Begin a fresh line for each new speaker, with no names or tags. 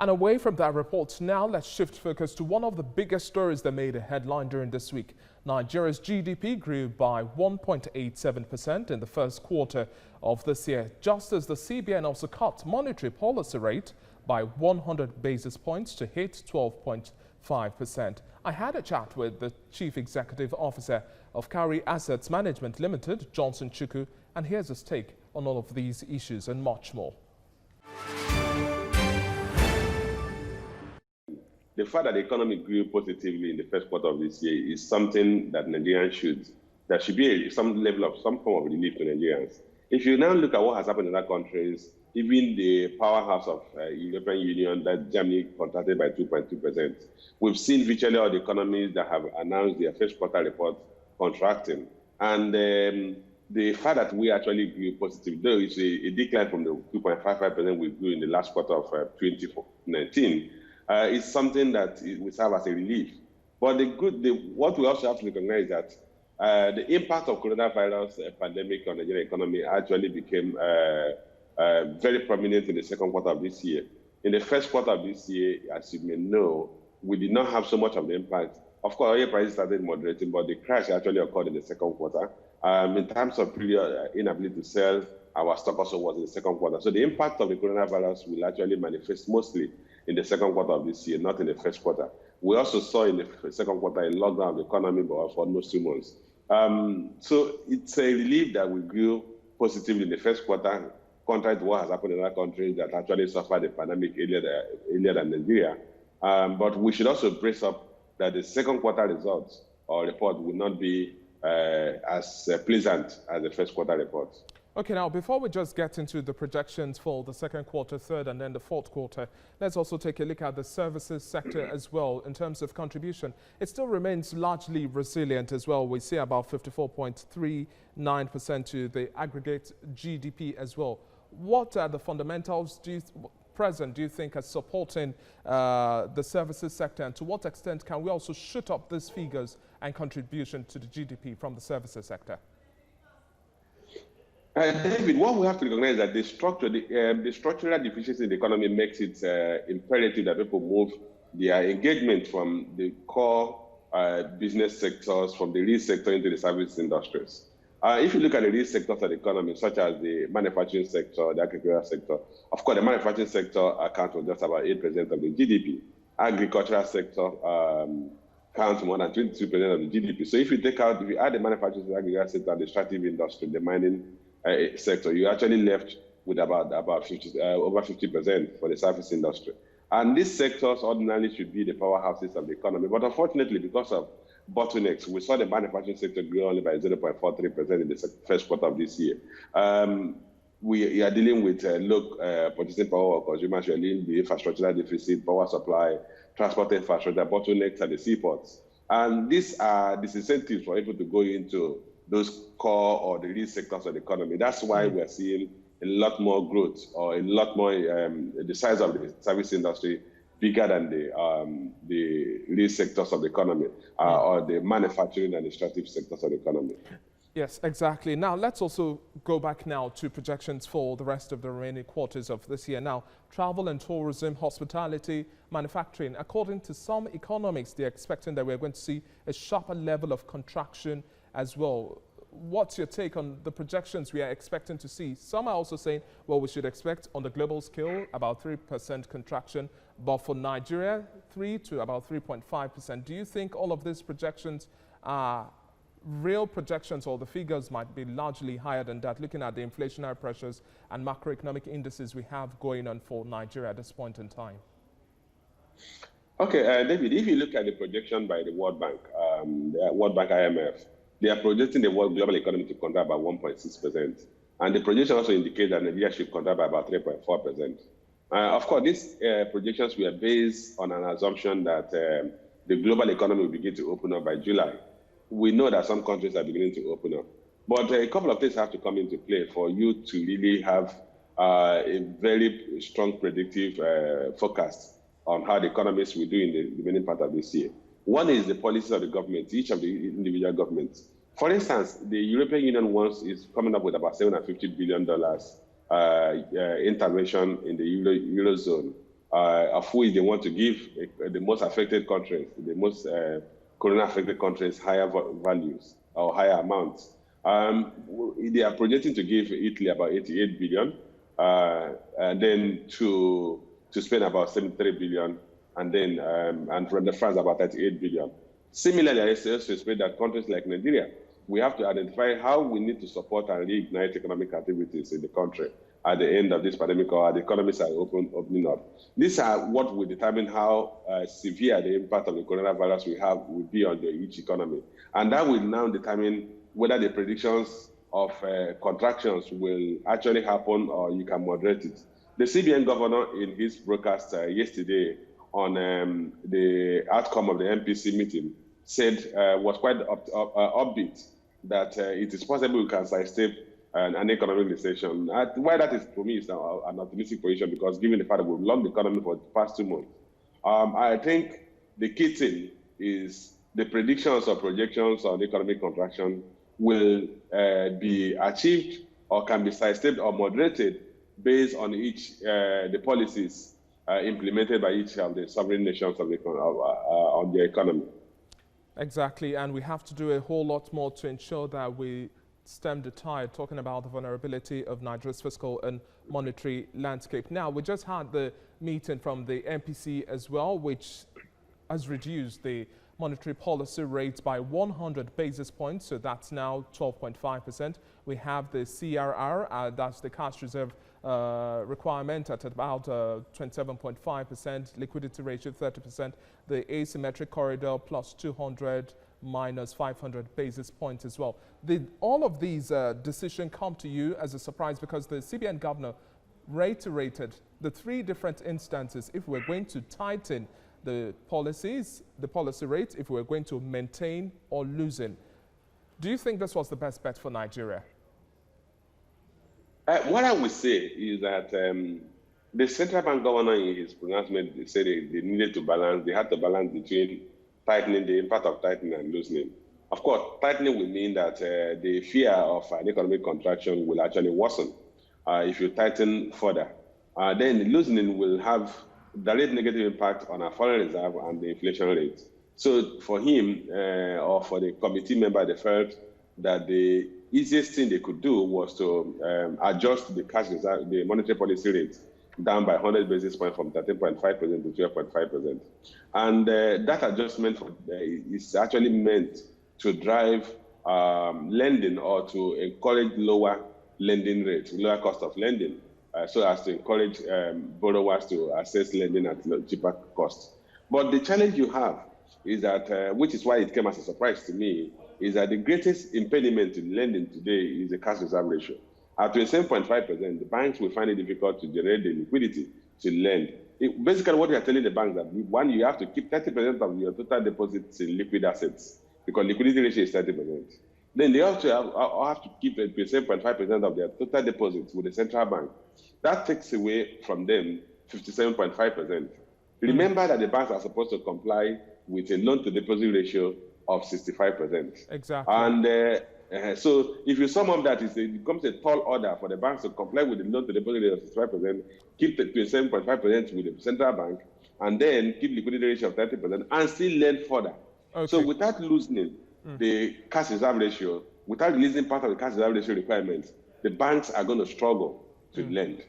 And away from that report, now let's shift focus to one of the biggest stories that made a headline during this week. Nigeria's GDP grew by 1.87% in the first quarter of this year, just as the CBN also cut monetary policy rate by 100 basis points to hit 12.5%. I had a chat with the Chief Executive Officer of Cowry Assets Management Limited, Johnson Chukwu, and here's his take on all of these issues and much more.
The fact that the economy grew positively in the first quarter of this year is something that Nigerians there should be some form of relief to Nigerians. If you now look at what has happened in other countries, even the powerhouse of European Union, that Germany contracted by 2.2%. We've seen virtually all the economies that have announced their first quarter report contracting. And the fact that we actually grew positive, though it's a decline from the 2.55% we grew in the last quarter of 2019, is something that will serve as a relief. But what we also have to recognize is that the impact of coronavirus pandemic on the Nigerian economy actually became very prominent in the second quarter of this year. In the first quarter of this year, as you may know, we did not have so much of the impact. Of course, oil prices started moderating, but the crash actually occurred in the second quarter. In terms of period inability to sell, our stock also was in the second quarter. So the impact of the coronavirus will actually manifest mostly in the second quarter of this year, not in the first quarter. We also saw in the second quarter a lockdown of the economy for almost 2 months. So it's a relief that we grew positively in the first quarter, contrary to what has happened in other countries that actually suffered the pandemic earlier than Nigeria. But we should also brace up that the second quarter results or report will not be as pleasant as the first quarter report.
Okay, now before we just get into the projections for the second quarter, third, and then the fourth quarter, let's also take a look at the services sector as well in terms of contribution. It still remains largely resilient as well. We see about 54.39% to the aggregate GDP as well. What are the fundamentals do you think are supporting the services sector, and to what extent can we also shoot up these figures and contribution to the GDP from the services sector?
David, what we have to recognize is that the structural deficiency in the economy makes it imperative that people move their engagement from the core business sectors, from the real sector into the service industries. If you look at the real sectors of the economy, such as the manufacturing sector, the agricultural sector, of course, the manufacturing sector accounts for just about 8% of the GDP. Agricultural sector counts more than 22% of the GDP. So if you add the manufacturing sector, agricultural sector, the extractive industry, the mining sector, you're actually left with about over 50% for the service industry. And these sectors ordinarily should be the powerhouses of the economy. But unfortunately, because of bottlenecks, we saw the manufacturing sector grow only by 0.43% in the first quarter of this year. We are dealing with low purchasing power of consumers, we are dealing with the infrastructural deficit, power supply, transport infrastructure, bottlenecks at the seaports. And these are disincentives for people to go into those core or the real sectors of the economy. That's why we're seeing a lot more growth, or a lot more, the size of the service industry bigger than the real sectors of the economy, or the manufacturing and extractive sectors of the economy.
Yes, exactly. Now, let's also go back now to projections for the rest of the remaining quarters of this year. Now, travel and tourism, hospitality, manufacturing, according to some economics, they're expecting that we're going to see a sharper level of contraction as well. What's your take on the projections we are expecting to see? Some are also saying, well, we should expect on the global scale about 3% contraction, but for Nigeria, 3 to about 3.5%. Do you think all of these projections are real projections, or the figures might be largely higher than that, looking at the inflationary pressures and macroeconomic indices we have going on for Nigeria at this point in time?
Okay, David, if you look at the projection by the World Bank, IMF, they are projecting the world global economy to contract by 1.6%. And the projection also indicates that Nigeria should contract by about 3.4%. Of course, these projections were based on an assumption that the global economy will begin to open up by July. We know that some countries are beginning to open up. But a couple of things have to come into play for you to really have a very strong predictive forecast on how the economies will do in the remaining part of this year. One is the policies of the government, each of the individual governments. For instance, the European Union is coming up with about $750 billion intervention in the Eurozone of which they want to give the most affected countries, the most corona-affected countries, higher values or higher amounts. They are projecting to give Italy about 88 billion, and then to spend about 73 billion, and then and from the France about 38 billion. Similarly, I also expect that countries like Nigeria, we have to identify how we need to support and reignite economic activities in the country at the end of this pandemic, or the economies are opening up. These are what will determine how severe the impact of the coronavirus will be on each economy. And that will now determine whether the predictions of contractions will actually happen or you can moderate it. The CBN governor in his broadcast yesterday on the outcome of the MPC meeting said was quite upbeat that it is possible we can sidestep an economic recession. Why that is, for me, is an optimistic position, because given the fact that we've locked the economy for the past 2 months, I think the key thing is the predictions or projections on economic contraction will be achieved or can be sidestepped or moderated based on the policies implemented by each of the sovereign nations of on the economy.
Exactly, and we have to do a whole lot more to ensure that we stem the tide, talking about the vulnerability of Nigeria's fiscal and monetary landscape. Now, we just had the meeting from the MPC as well, which has reduced the monetary policy rate by 100 basis points, so that's now 12.5%. We have the CRR, that's the cash reserve requirement, at about 27.5%, liquidity ratio 30%, the asymmetric corridor plus 200 minus 500 basis points as well. Did all of these decisions come to you as a surprise? Because the CBN governor reiterated the 3 different instances if we're going to tighten the policies, the policy rate, if we're going to maintain or loosen. Do you think this was the best bet for Nigeria?
What I would say is that the central bank governor in his pronouncement said they needed to balance, they had to balance between tightening, the impact of tightening and loosening. Of course, tightening will mean that the fear of an economic contraction will actually worsen if you tighten further. Then loosening will have direct negative impact on our foreign reserve and the inflation rate. So for him or for the committee member, they felt that the easiest thing they could do was to adjust the cash reserve, the monetary policy rate, down by 100 basis points from 13.5% to 12.5%. And that adjustment is actually meant to drive lending, or to encourage lower lending rates, lower cost of lending, so as to encourage borrowers to access lending at cheaper costs. But the challenge you have is that, which is why it came as a surprise to me, is that the greatest impediment in lending today is the cash reserve ratio. At 27.5%, the banks will find it difficult to generate the liquidity to lend. Basically, what we are telling the banks that, one, you have to keep 30% of your total deposits in liquid assets, because liquidity ratio is 30%. Then they also have to keep 27.5% of their total deposits with the central bank. That takes away from them 57.5%. Remember that the banks are supposed to comply with a loan-to-deposit ratio of 65%.
Exactly.
And so if you sum up that, it becomes a tall order for the banks to comply with the loan-to-deposit rate of 65%, keep the 27.5% with the central bank, and then keep liquidity ratio of 30%, and still lend further. Okay. So without loosening the cash reserve ratio, without releasing part of the cash reserve ratio requirements, the banks are going to struggle to lend.